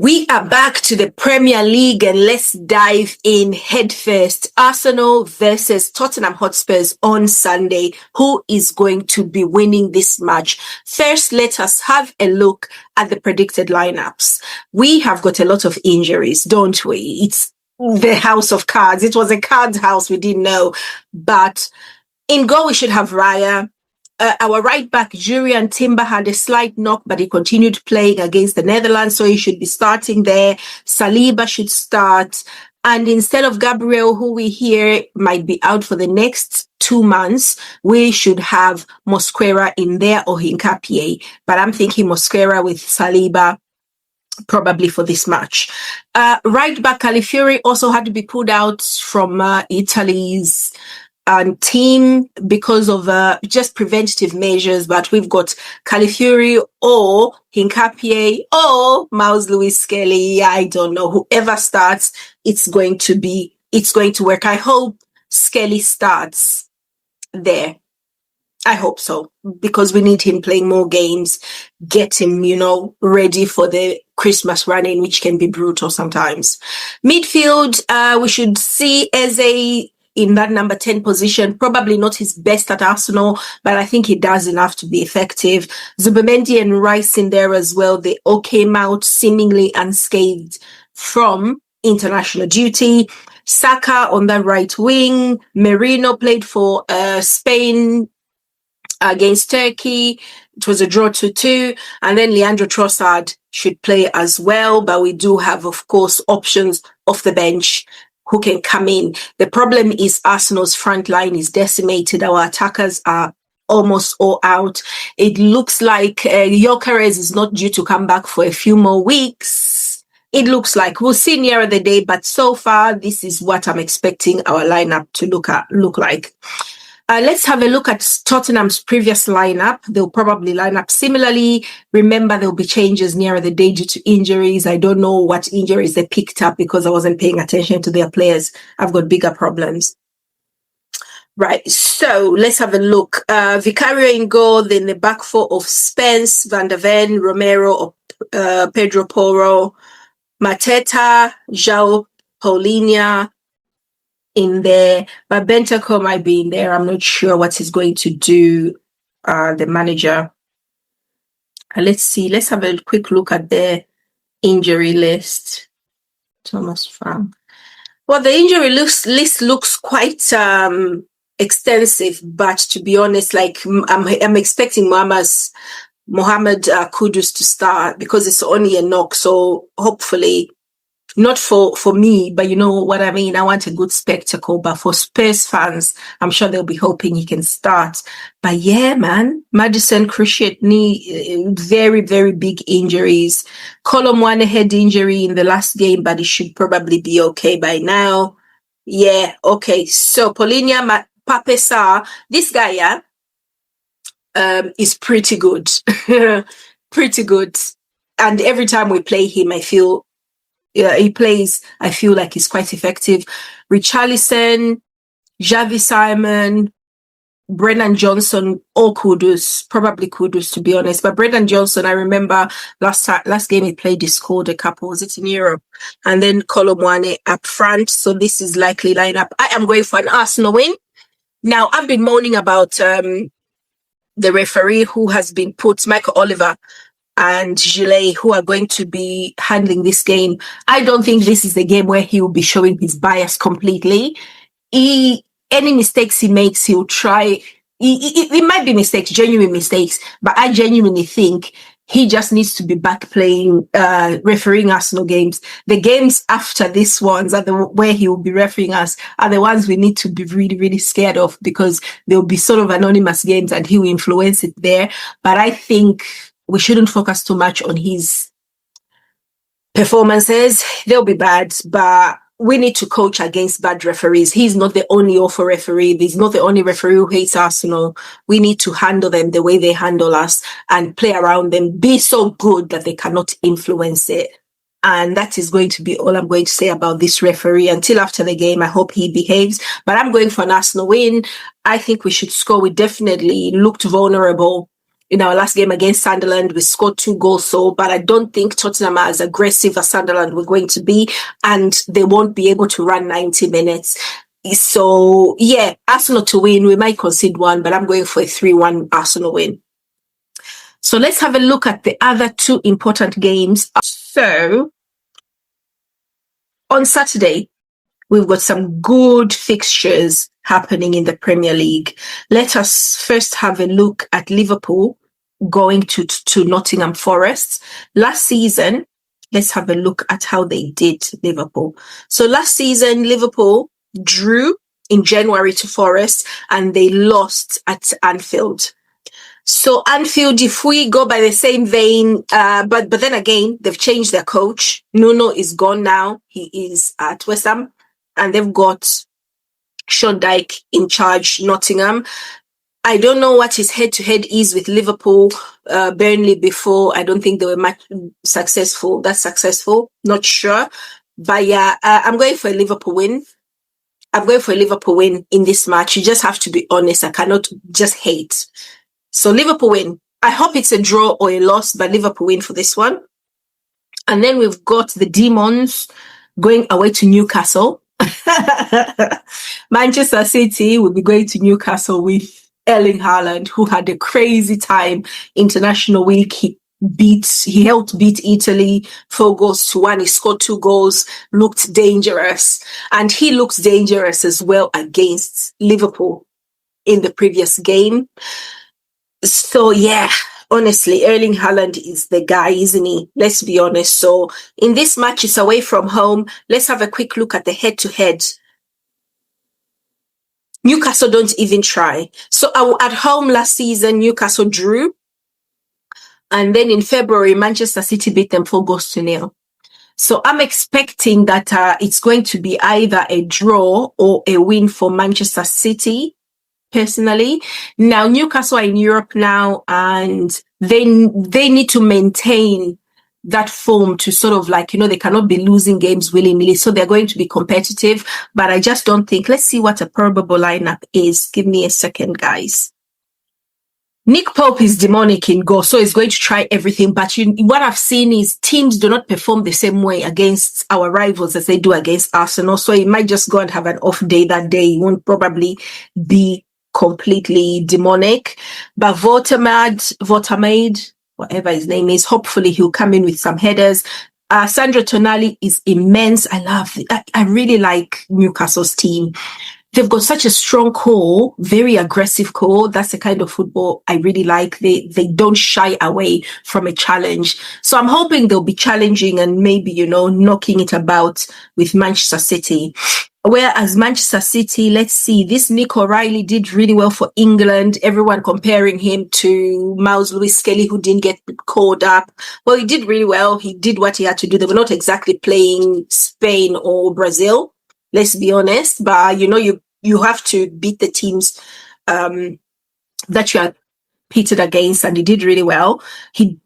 We are back to the Premier League and let's dive in headfirst. Arsenal versus Tottenham Hotspurs on Sunday. Who is going to be winning this match? First, let us have a look at the predicted lineups. We have got a lot of injuries, don't we? It's the house of cards. It was a card house, we didn't know. But in goal, we should have Raya. Our right back, Julian Timber, had a slight knock, but he continued playing against the Netherlands, so he should be starting there. Saliba should start. And instead of Gabriel, who we hear might be out for the next 2 months, we should have Mosquera in there or Hincapié. But I'm thinking Mosquera with Saliba probably for this match. Right back, Calafiori also had to be pulled out from Italy's team because of just preventative measures, but we've got Calafiori or Hincapié or Miles Lewis Skelly. I don't know. Whoever starts, it's going to work. I hope Skelly starts there. I hope so, because we need him playing more games, get him, ready for the Christmas run-in, which can be brutal sometimes. Midfield, we should see Eze in that number 10 position, probably not his best at Arsenal, but I think he does enough to be effective. Zubimendi and Rice in there as well. They all came out seemingly unscathed from international duty. Saka on the right wing. Merino played for Spain against Turkey. It was a draw 2-2. And then Leandro Trossard should play as well, but we do have, of course, options off the bench who can come in. The problem is Arsenal's front line is decimated. Our attackers are almost all out. It looks like Gyökeres is not due to come back for a few more weeks. It looks like we'll see nearer the day, but so far this is what I'm expecting our lineup to look like. Let's have a look at Tottenham's previous lineup. They'll probably line up similarly. Remember, there'll be changes nearer the day due to injuries. I don't know what injuries they picked up because I wasn't paying attention to their players. I've got bigger problems. Right, so let's have a look. Vicario in goal, then the back four of Spence, Van der Ven, Romero, Pedro Porro, Mateta, João Paulinho in there, but Bentancur might be in there. I'm not sure what he's going to do, the manager. Let's see. Let's have a quick look at the injury list. Thomas Frank. Well, the injury list looks quite extensive, but to be honest, like I'm expecting Mohamed Kudus to start because it's only a knock. So hopefully, not for me, but you know what I mean. I want a good spectacle, but for Spurs fans, I'm sure they'll be hoping he can start. But yeah, man, Madison cruciate knee, very, very big injuries. Column one, a head injury in the last game, but he should probably be okay by now. Yeah, okay. So Paulinho, Pape Sarr, this guy, is pretty good, pretty good. And every time we play him, I feel like he's quite effective. Richarlison, Xavi Simon, Brennan Johnson, all probably Kudus to be honest. But Brennan Johnson, I remember last game he played, he scored a couple. Was it in Europe? And then Colomwane up front. So this is likely lineup. I am going for an Arsenal win. Now I've been moaning about the referee who has been put, Michael Oliver and Gillet, who are going to be handling this game. I don't think this is the game where he will be showing his bias completely. Any mistakes he makes, he'll try. It might be mistakes, genuine mistakes, but I genuinely think he just needs to be back playing, refereeing Arsenal games. The games after this ones where he will be refereeing us are the ones we need to be really, really scared of because they'll be sort of anonymous games and he will influence it there. But I think we shouldn't focus too much on his performances. They'll be bad, but we need to coach against bad referees. He's not the only awful referee. He's not the only referee who hates Arsenal. We need to handle them the way they handle us and play around them. Be so good that they cannot influence it. And that is going to be all I'm going to say about this referee until after the game. I hope he behaves. But I'm going for an Arsenal win. I think we should score. We definitely looked vulnerable in our last game against Sunderland. We scored 2 goals, but I don't think Tottenham are as aggressive as Sunderland were going to be, and they won't be able to run 90 minutes. So, yeah, Arsenal to win. We might concede 1, but I'm going for a 3-1 Arsenal win. So let's have a look at the other 2 important games. So, on Saturday, we've got some good fixtures happening in the Premier League. Let us first have a look at Liverpool going to Nottingham Forest. Last season, let's have a look at how they did, Liverpool. So last season, Liverpool drew in January to Forest and they lost at Anfield. So Anfield, if we go by the same vein, but then again, they've changed their coach. Nuno is gone now. He is at West Ham, and they've got Sean Dyche in charge, Nottingham. I don't know what his head-to-head is with Liverpool, Burnley before. I don't think they were much successful. That's successful. Not sure. But yeah, I'm going for a Liverpool win. I'm going for a Liverpool win in this match. You just have to be honest. I cannot just hate. So Liverpool win. I hope it's a draw or a loss, but Liverpool win for this one. And then we've got the Demons going away to Newcastle. Manchester City will be going to Newcastle with Erling Haaland, who had a crazy time international week. He helped beat Italy 4-1. He scored 2 goals, looked dangerous. And he looks dangerous as well against Liverpool in the previous game. So yeah, honestly, Erling Haaland is the guy, isn't he? Let's be honest. So in this match, it's away from home. Let's have a quick look at the head-to-head. Newcastle don't even try. So at home last season, Newcastle drew. And then in February, Manchester City beat them 4-0. So I'm expecting that it's going to be either a draw or a win for Manchester City. Personally, now Newcastle are in Europe now, and they need to maintain that form to sort of they cannot be losing games willy-nilly. So they're going to be competitive, but I just don't think. Let's see what a probable lineup is. Give me a second, guys. Nick Pope is demonic in goal, so he's going to try everything. But what I've seen is teams do not perform the same way against our rivals as they do against Arsenal. So he might just go and have an off day that day. He won't probably be completely demonic. But Votamade, whatever his name is, hopefully he'll come in with some headers. Sandro Tonali is immense. I really like Newcastle's team. They've got such a strong core, very aggressive core. That's the kind of football I really like. They don't shy away from a challenge. So I'm hoping they'll be challenging and maybe, knocking it about with Manchester City. Whereas Manchester City, let's see, this Nick O'Reilly did really well for England. Everyone comparing him to Miles Lewis-Skelly, who didn't get called up. Well, he did really well. He did what he had to do. They were not exactly playing Spain or Brazil. Let's be honest, but you have to beat the teams that you are pitted against, and he did really well. He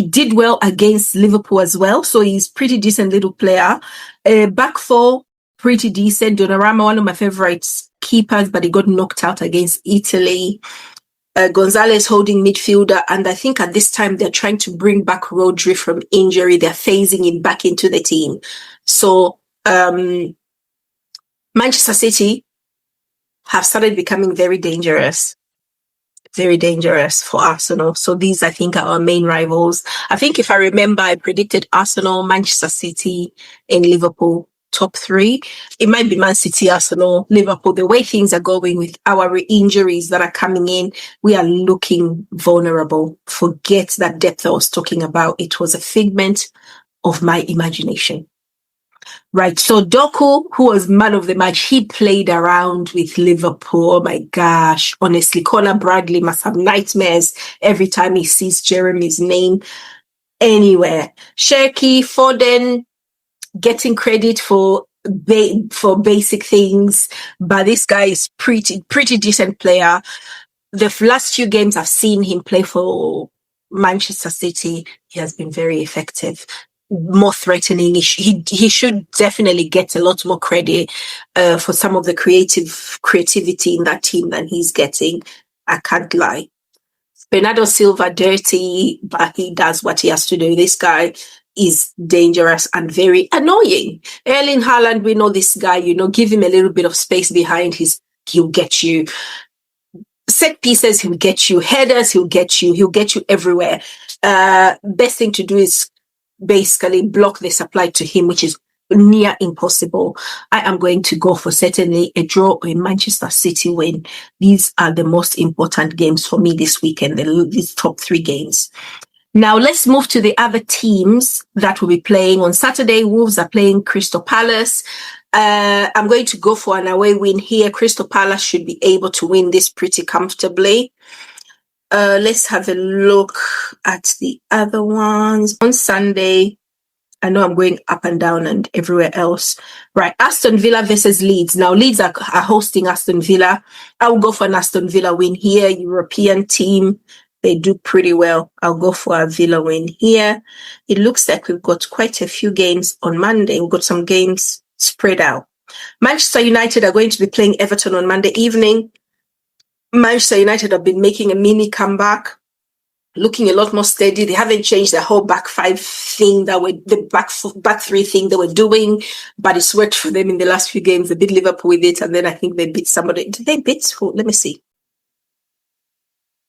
did well against Liverpool as well, so he's pretty decent little player. Back four, pretty decent. Donnarumma, one of my favorites keepers, but he got knocked out against Italy. Gonzalez holding midfielder, and I think at this time they're trying to bring back Rodri from injury. They're phasing him back into the team. So Manchester City have started becoming very dangerous for Arsenal. So these, I think, are our main rivals. I think if I remember, I predicted Arsenal, Manchester City, and Liverpool top 3. It might be Man City, Arsenal, Liverpool. The way things are going with our injuries that are coming in, we are looking vulnerable. Forget that depth I was talking about. It was a figment of my imagination. Right. So Doku, who was man of the match, he played around with Liverpool. Oh my gosh. Honestly, Conor Bradley must have nightmares every time he sees Jeremy's name anywhere. Cherki, Foden, getting credit for basic things, but this guy is pretty decent player. The last few games I've seen him play for Manchester City, he has been very effective. More threatening. He should definitely get a lot more credit for some of the creativity in that team than he's getting. I can't lie. Bernardo Silva dirty, but he does what he has to do. This guy is dangerous and very annoying. Erling Haaland, we know this guy, give him a little bit of space behind he'll get you. Set pieces, he'll get you. Headers, he'll get you everywhere. Best thing to do is basically block the supply to him, which is near impossible. I am going to go for certainly a draw or a Manchester City win. These are the most important games for me this weekend, these top 3 games. Now let's move to the other teams that will be playing on Saturday. Wolves are playing Crystal Palace. I'm going to go for an away win here. Crystal Palace should be able to win this pretty comfortably. Let's have a look at the other ones. On Sunday, I know I'm going up and down and everywhere else. Right, Aston Villa versus Leeds. Now, Leeds are hosting Aston Villa. I'll go for an Aston Villa win here. European team, they do pretty well. I'll go for a Villa win here. It looks like we've got quite a few games on Monday. We've got some games spread out. Manchester United are going to be playing Everton on Monday evening. Manchester United have been making a mini comeback, looking a lot more steady. They haven't changed the whole back 5 thing the back 3 thing they were doing, but it's worked for them in the last few games. They beat Liverpool with it, and then I think they beat somebody. Did they beat who? Let me see.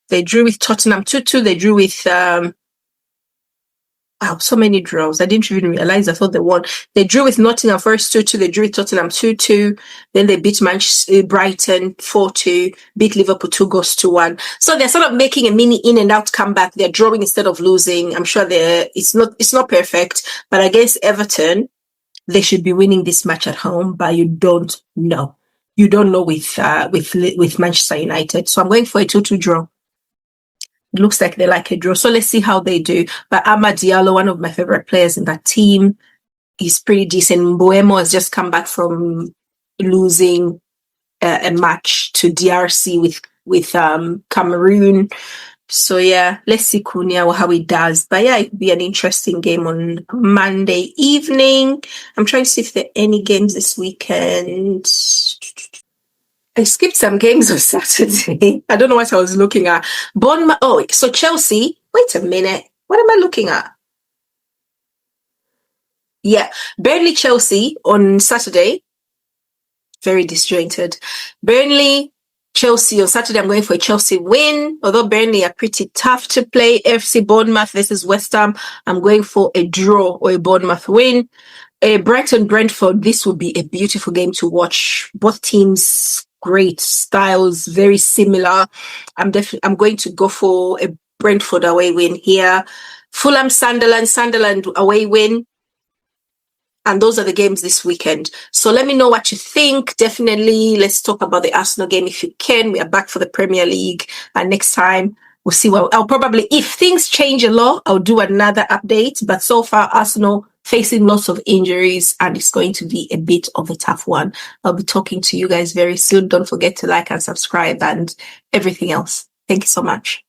They drew with Tottenham 2-2. They drew with so many draws. I didn't even realize. I thought they won. They drew with Nottingham Forest 2-2. They drew with Tottenham 2-2. Then they beat Brighton 4-2. Beat Liverpool 2-1. So they're sort of making a mini in and out comeback. They're drawing instead of losing. I'm sure it's not perfect, but against Everton, they should be winning this match at home. But you don't know. You don't know with Manchester United. So I'm going for a 2-2 draw. It looks like they like a draw. So let's see how they do. But Amad Diallo, one of my favorite players in that team, is pretty decent. Mbuemo has just come back from losing a match to DRC with Cameroon. So yeah, let's see Cunha, how he does. But yeah, it could be an interesting game on Monday evening. I'm trying to see if there are any games this weekend. I skipped some games on Saturday. I don't know what I was looking at. So Chelsea. Wait a minute. What am I looking at? Yeah, Burnley Chelsea on Saturday. Very disjointed. Burnley Chelsea on Saturday. I'm going for a Chelsea win. Although Burnley are pretty tough to play. FC Bournemouth versus West Ham. I'm going for a draw or a Bournemouth win. Brighton Brentford. This will be a beautiful game to watch. Both teams great styles, very similar. I'm going to go for a Brentford away win here. Fulham Sunderland away win. And those are the games this weekend. So let me know what you think. Definitely, let's talk about the Arsenal game if you can. We are back for the Premier League. And next time, we'll see I'll probably, if things change a lot, I'll do another update. But so far, Arsenal facing lots of injuries, and it's going to be a bit of a tough one. I'll be talking to you guys very soon. Don't forget to like and subscribe and everything else. Thank you so much.